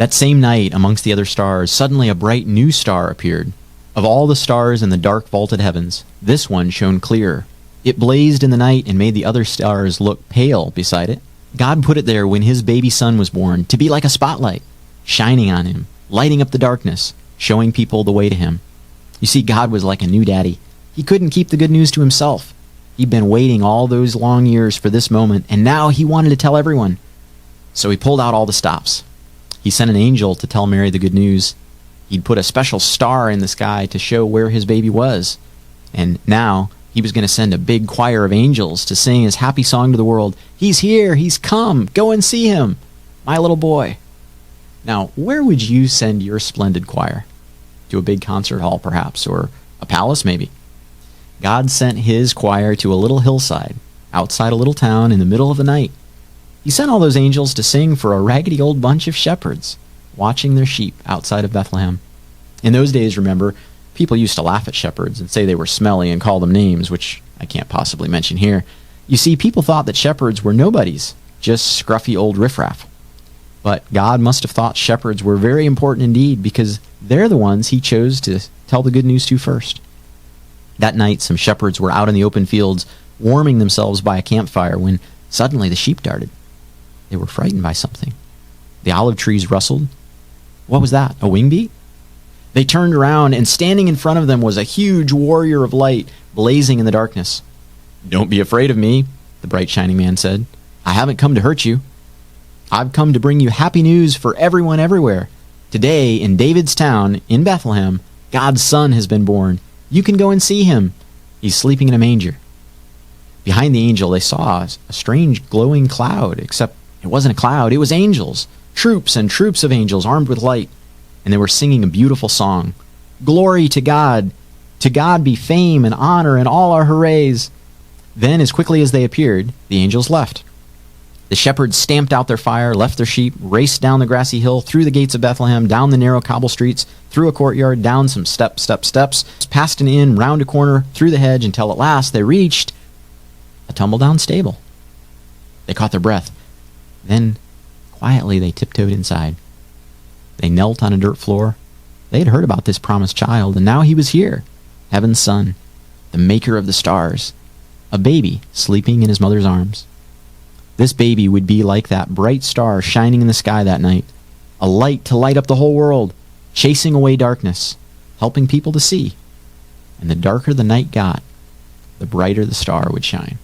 That same night, amongst the other stars, suddenly a bright new star appeared. Of all the stars in the dark vaulted heavens, this one shone clear. It blazed in the night and made the other stars look pale beside it. God put it there when his baby son was born, to be like a spotlight, shining on him, lighting up the darkness, showing people the way to him. You see, God was like a new daddy. He couldn't keep the good news to himself. He'd been waiting all those long years for this moment, and now he wanted to tell everyone. So he pulled out all the stops. He sent an angel to tell Mary the good news. He'd put a special star in the sky to show where his baby was. And now he was going to send a big choir of angels to sing his happy song to the world. He's here, he's come, go and see him, my little boy. Now, where would you send your splendid choir? To a big concert hall, perhaps, or a palace, maybe. God sent his choir to a little hillside, outside a little town in the middle of the night. He sent all those angels to sing for a raggedy old bunch of shepherds, watching their sheep outside of Bethlehem. In those days, remember, people used to laugh at shepherds and say they were smelly and call them names, which I can't possibly mention here. You see, people thought that shepherds were nobodies, just scruffy old riffraff. But God must have thought shepherds were very important indeed, because they're the ones he chose to tell the good news to first. That night, some shepherds were out in the open fields, warming themselves by a campfire, when suddenly the sheep darted. They were frightened by something. The olive trees rustled. What was that, a wing beat? They turned around, and standing in front of them was a huge warrior of light, blazing in the darkness. "Don't be afraid of me," the bright shining man said. "I haven't come to hurt you. I've come to bring you happy news for everyone everywhere. Today, in David's town, in Bethlehem, God's son has been born. You can go and see him. He's sleeping in a manger." Behind the angel, they saw a strange glowing cloud, except it wasn't a cloud, it was angels, troops and troops of angels armed with light, and they were singing a beautiful song. "Glory to God! To God be fame and honor and all our hoorays." Then, as quickly as they appeared, the angels left. The shepherds stamped out their fire, left their sheep, raced down the grassy hill, through the gates of Bethlehem, down the narrow cobble streets, through a courtyard, down some steps, past an inn, round a corner, through the hedge, until at last they reached a tumble-down stable. They caught their breath. Then, quietly, they tiptoed inside. They knelt on a dirt floor. They had heard about this promised child, and now he was here, heaven's son, the maker of the stars, a baby sleeping in his mother's arms. This baby would be like that bright star shining in the sky that night, a light to light up the whole world, chasing away darkness, helping people to see. And the darker the night got, the brighter the star would shine.